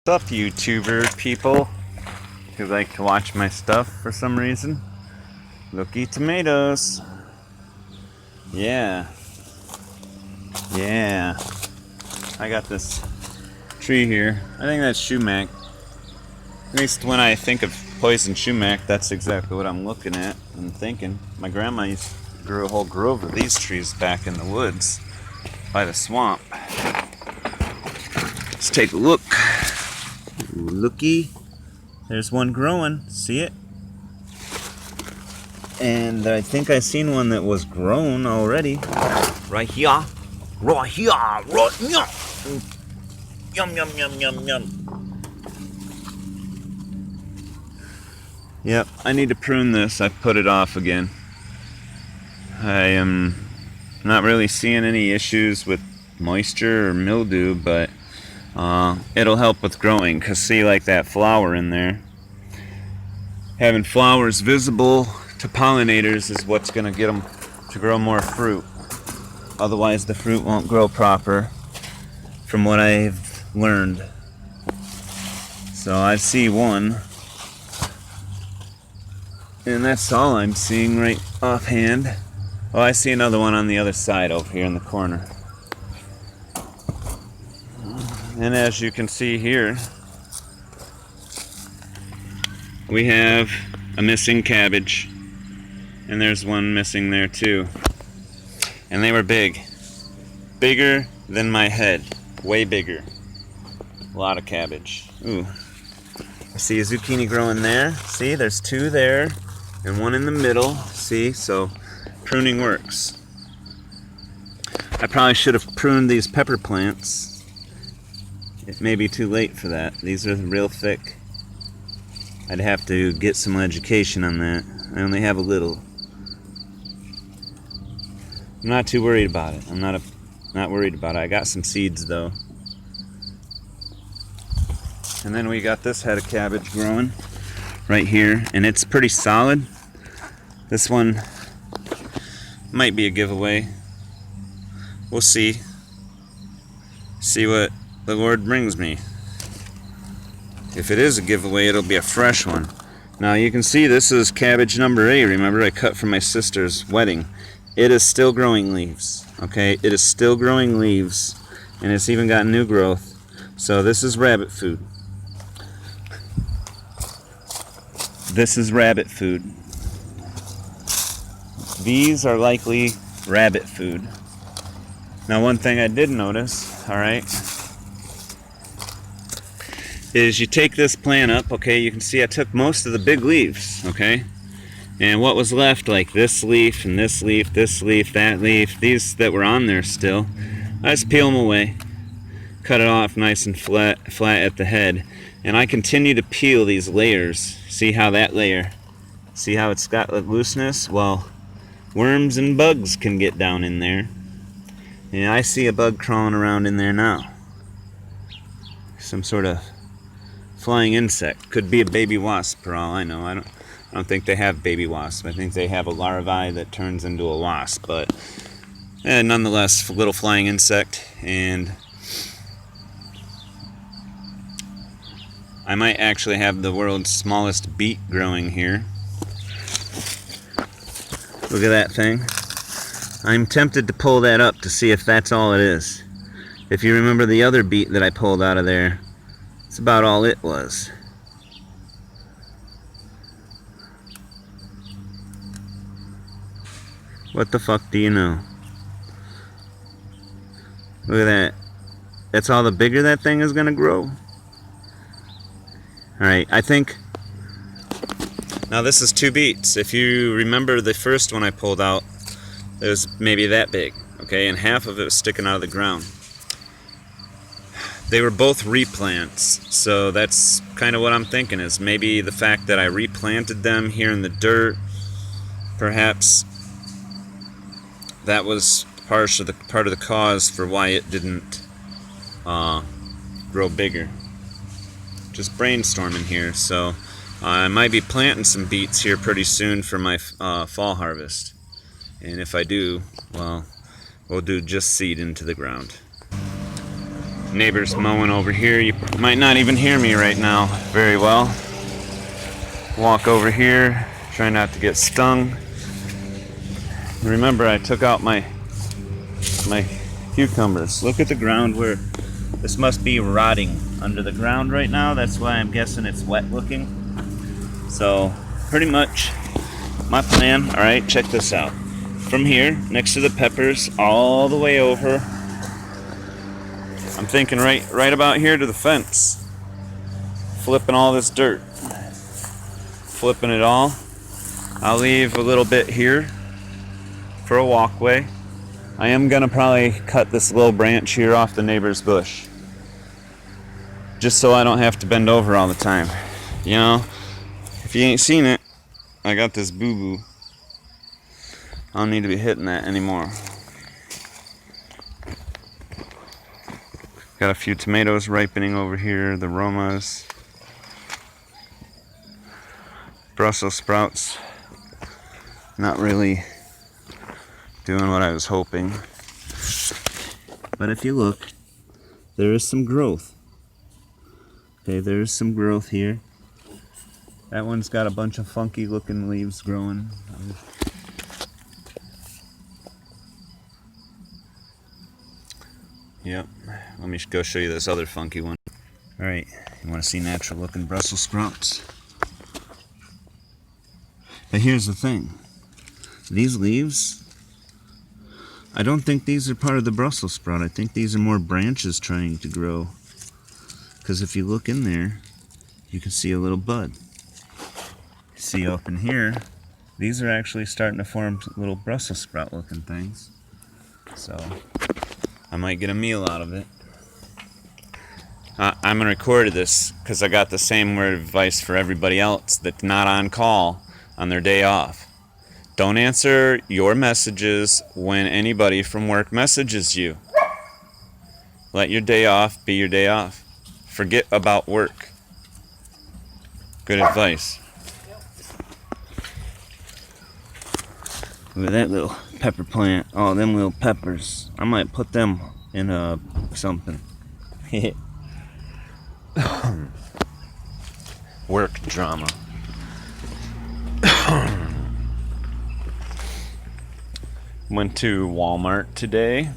What's up, YouTuber people who like to watch my stuff for some reason? Looky tomatoes. Yeah. I got this tree here. I think that's sumac. At least when I think of poison sumac, that's exactly what I'm looking at and thinking. My grandma used to grow a whole grove of these trees back in the woods by the swamp. Let's take a look. Looky, there's one growing. See it? And I think I seen one that was grown already. Right here. Right here. Right here. Yum, yum, yum, yum, yum. Yep, I need to prune this. I put it off again. I am not really seeing any issues with moisture or mildew, but it'll help with growing, because see, like that flower in there, having flowers visible to pollinators is what's going to get them to grow more fruit. Otherwise the fruit won't grow proper, from what I've learned. So I see one, and that's all I'm seeing right offhand. Oh, I see another one on the other side over here in the corner. And as you can see here, we have a missing cabbage, and there's one missing there too. And they were bigger than my head, way bigger. A lot of cabbage. Ooh, I see a zucchini growing there. See, there's two there and one in the middle. See, so pruning works. I probably should have pruned these pepper plants. It may be too late for that. These are real thick. I'd have to get some education on that. I only have a little. I'm not too worried about it. I'm not worried about it. I got some seeds though. And then we got this head of cabbage growing right here, and it's pretty solid. This one might be a giveaway. We'll see. See what the Lord brings me. If it is a giveaway, it'll be a fresh one. Now you can see this is cabbage number 8. Remember, I cut from my sister's wedding. It is still growing leaves. Okay, it is still growing leaves, and it's even got new growth. So this is rabbit food. This is rabbit food. These are likely rabbit food. Now one thing I did notice, alright, is you take this plant up, okay, you can see I took most of the big leaves, okay, and what was left, like this leaf and this leaf, this leaf, that leaf, these that were on there still, I just peel them away, cut it off nice and flat at the head, and I continue to peel these layers. See how that layer, see how it's got looseness? Well, worms and bugs can get down in there, and I see a bug crawling around in there now. Some sort of flying insect. Could be a baby wasp for all I know. I don't think they have baby wasps. I think they have a larvae that turns into a wasp, but nonetheless, a little flying insect. And I might actually have the world's smallest beet growing here. Look at that thing. I'm tempted to pull that up to see if that's all it is. If you remember the other beet that I pulled out of there, that's about all it was. What the fuck do you know? Look at that. That's all the bigger that thing is gonna grow. Alright, I think... Now this is 2 beets. If you remember the first one I pulled out, it was maybe that big, okay, and half of it was sticking out of the ground. They were both replants, so that's kind of what I'm thinking, is maybe the fact that I replanted them here in the dirt, perhaps that was part of the cause for why it didn't grow bigger. Just brainstorming here, so I might be planting some beets here pretty soon for my fall harvest. And if I do, well, we'll do just seed into the ground. Neighbors mowing over here. You might not even hear me right now very well. Walk over here, try not to get stung. Remember, I took out my cucumbers. Look at the ground where this must be rotting under the ground right now. That's why I'm guessing it's wet looking. So pretty much my plan, all right, check this out. From here, next to the peppers, all the way over, I'm thinking right about here to the fence. Flipping all this dirt. Flipping it all. I'll leave a little bit here for a walkway. I am gonna probably cut this little branch here off the neighbor's bush, just so I don't have to bend over all the time. You know, if you ain't seen it, I got this boo-boo. I don't need to be hitting that anymore. Got a few tomatoes ripening over here, the Romas. Brussels sprouts, not really doing what I was hoping. But if you look, there is some growth. Okay, there's some growth here. That one's got a bunch of funky looking leaves growing. Yep, let me go show you this other funky one. Alright, you want to see natural looking Brussels sprouts? But here's the thing. These leaves, I don't think these are part of the Brussels sprout. I think these are more branches trying to grow. Because if you look in there, you can see a little bud. See up in here, these are actually starting to form little Brussels sprout looking things. So I might get a meal out of it. I'm going to record this because I got the same word of advice for everybody else that's not on call on their day off. Don't answer your messages when anybody from work messages you. Let your day off be your day off. Forget about work. Good advice. Look at that little pepper plant. Oh, them little peppers. I might put them in something. Work drama. Went to Walmart today.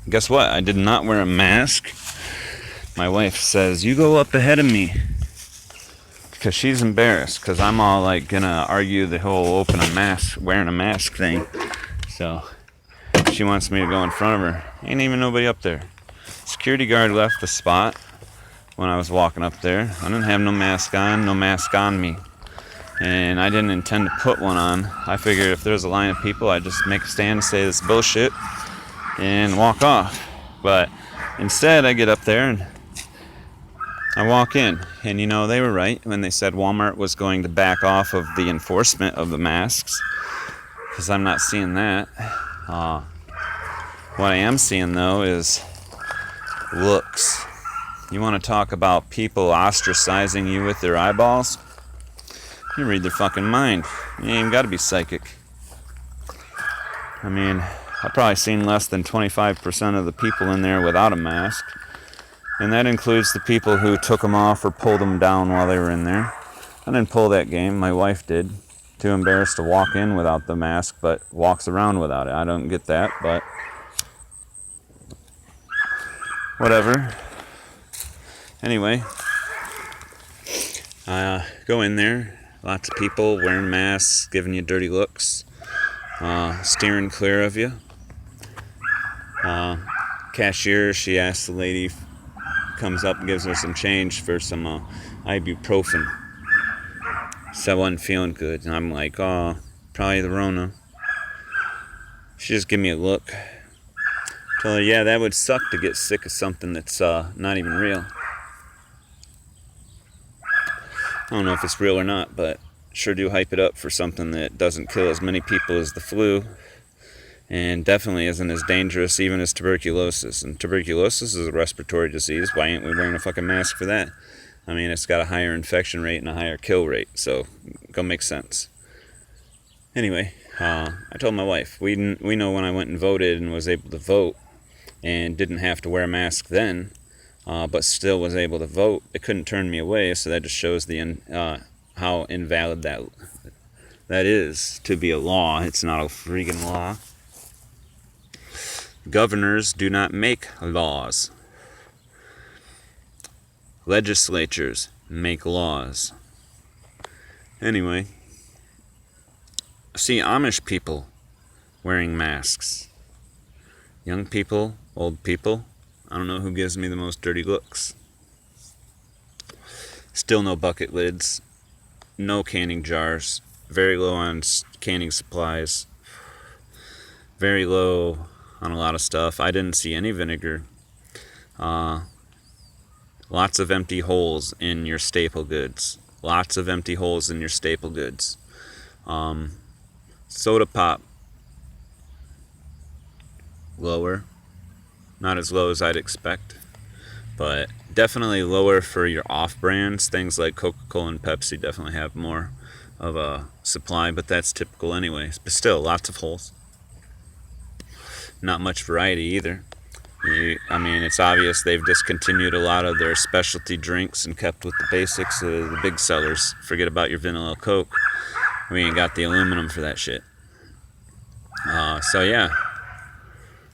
Guess what? I did not wear a mask. My wife says, you go up ahead of me. Because she's embarrassed. Because I'm all like gonna argue the whole wearing a mask thing. So she wants me to go in front of her. Ain't even nobody up there. Security guard left the spot when I was walking up there. I didn't have no mask on me. And I didn't intend to put one on. I figured if there's a line of people, I'd just make a stand and say this bullshit and walk off. But instead, I get up there and I walk in. And you know, they were right when they said Walmart was going to back off of the enforcement of the masks. Because I'm not seeing that. What I am seeing, though, is looks. You want to talk about people ostracizing you with their eyeballs? You read their fucking mind. You ain't even got to be psychic. I mean, I've probably seen less than 25% of the people in there without a mask. And that includes the people who took them off or pulled them down while they were in there. I didn't pull that game. My wife did. Too embarrassed to walk in without the mask, but walks around without it. I don't get that, but whatever. Anyway, I go in there. Lots of people wearing masks, giving you dirty looks, steering clear of you. Cashier, she asks the lady, comes up and gives her some change for some ibuprofen. So I wasn't feeling good, and I'm like, oh, probably the Rona. She just gave me a look. Told her, yeah, that would suck to get sick of something that's not even real. I don't know if it's real or not, but sure do hype it up for something that doesn't kill as many people as the flu, and definitely isn't as dangerous even as tuberculosis. And tuberculosis is a respiratory disease. Why ain't we wearing a fucking mask for that? I mean, it's got a higher infection rate and a higher kill rate, so go make sense. Anyway, I told my wife, we know when I went and voted and was able to vote, and didn't have to wear a mask then, but still was able to vote, it couldn't turn me away. So that just shows how invalid that is to be a law. It's not a freaking law. Governors do not make laws. Legislatures make laws. Anyway, I see Amish people wearing masks. Young people, old people. I don't know who gives me the most dirty looks. Still no bucket lids. No canning jars. Very low on canning supplies. Very low on a lot of stuff. I didn't see any vinegar. Lots of empty holes in your staple goods. Lots of empty holes in your staple goods. Soda pop, lower. Not as low as I'd expect, but definitely lower for your off-brands. Things like Coca-Cola and Pepsi definitely have more of a supply, but that's typical anyways. But still, lots of holes. Not much variety either. I mean, it's obvious they've discontinued a lot of their specialty drinks and kept with the basics of the big sellers. Forget about your vanilla Coke. We ain't got the aluminum for that shit. So yeah,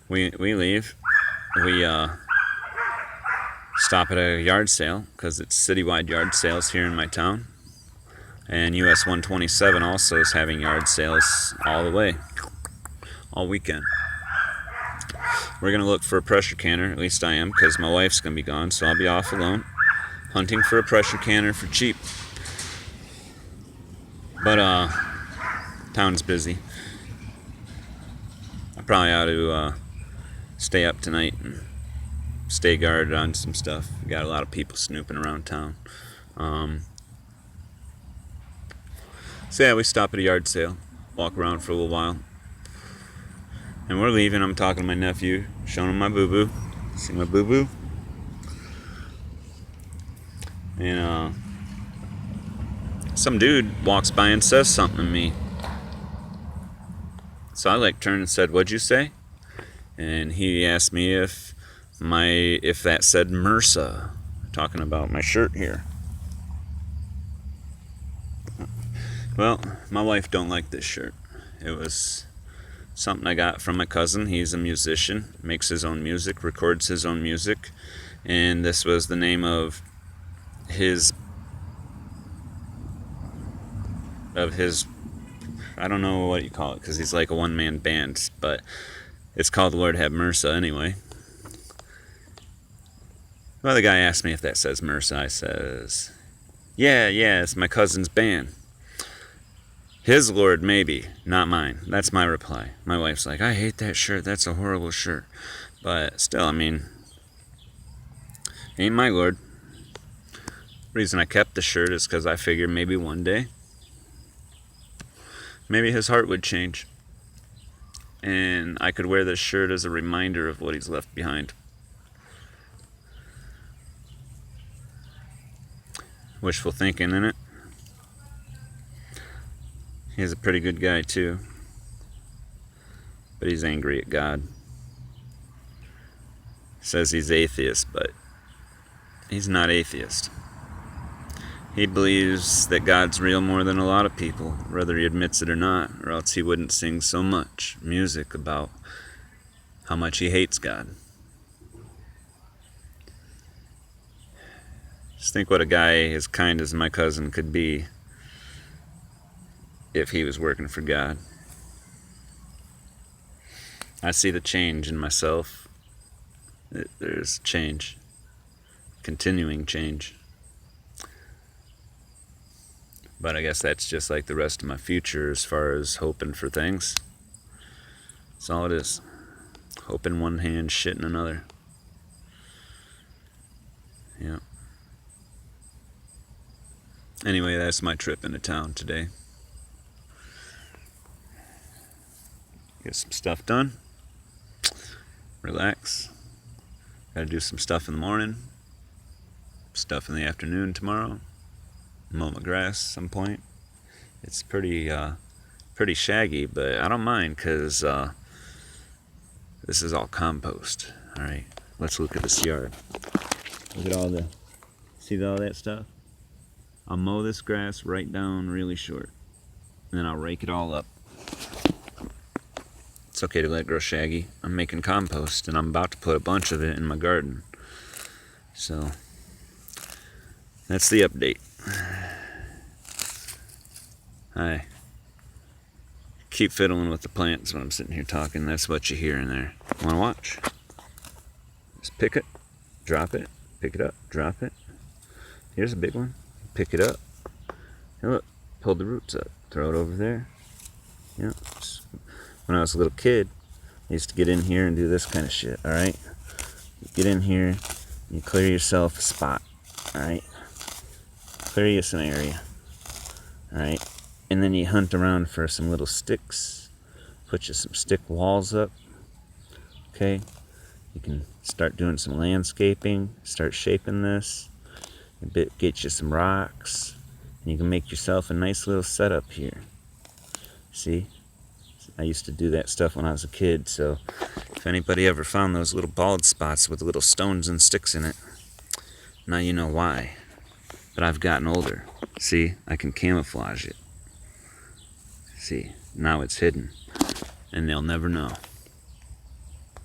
we leave. We stop at a yard sale because it's citywide yard sales here in my town. And US 127 also is having yard sales all the way, all weekend. We're going to look for a pressure canner, at least I am, because my wife's going to be gone, so I'll be off alone, hunting for a pressure canner for cheap. But, town's busy. I probably ought to stay up tonight and stay guarded on some stuff. We got a lot of people snooping around town. So yeah, we stop at a yard sale, walk around for a little while. And we're leaving. I'm talking to my nephew, showing him my boo-boo. See my boo-boo? And some dude walks by and says something to me. So I turned and said, "What'd you say?" And he asked me if that said MRSA, talking about my shirt here. Well, my wife don't like this shirt. It was something I got from my cousin. He's a musician, makes his own music, records his own music, and this was the name of his I don't know what you call it because he's like a one-man band, but it's called Lord Have MRSA anyway. Well, the guy asked me if that says MRSA. I says, yeah, it's my cousin's band. His Lord, maybe, not mine. That's my reply. My wife's like, "I hate that shirt. That's a horrible shirt." But still, I mean, ain't my Lord. The reason I kept the shirt is because I figured maybe one day, maybe his heart would change. And I could wear this shirt as a reminder of what he's left behind. Wishful thinking, innit? He's a pretty good guy too, but he's angry at God. Says he's atheist, but he's not atheist. He believes that God's real more than a lot of people, whether he admits it or not, or else he wouldn't sing so much music about how much he hates God. Just think what a guy as kind as my cousin could be if he was working for God. I see the change in myself. There's change, continuing change. But I guess that's just like the rest of my future as far as hoping for things. That's all it is. Hope in one hand, shit in another. Yeah. Anyway, that's my trip into town today. Get some stuff done. Relax. Gotta do some stuff in the morning. Stuff in the afternoon tomorrow. Mow my grass some point. It's pretty shaggy, but I don't mind because this is all compost. Alright, let's look at this yard. Look at all the, see all that stuff? I'll mow this grass right down really short. And then I'll rake it all up. It's okay to let it grow shaggy. I'm making compost and I'm about to put a bunch of it in my garden. So, that's the update. Hi. Keep fiddling with the plants when I'm sitting here talking. That's what you hear in there. Wanna watch? Just pick it, drop it, pick it up, drop it. Here's a big one. Pick it up. Hey, look, pull the roots up. Throw it over there. Yeah. When I was a little kid, I used to get in here and do this kind of shit, alright? Get in here, you clear yourself a spot, alright? Clear you some area, alright? And then you hunt around for some little sticks, put you some stick walls up, okay? You can start doing some landscaping, start shaping this, get you some rocks, and you can make yourself a nice little setup here. See? I used to do that stuff when I was a kid, so if anybody ever found those little bald spots with little stones and sticks in it, now you know why. But I've gotten older. See, I can camouflage it. See, now it's hidden, and they'll never know.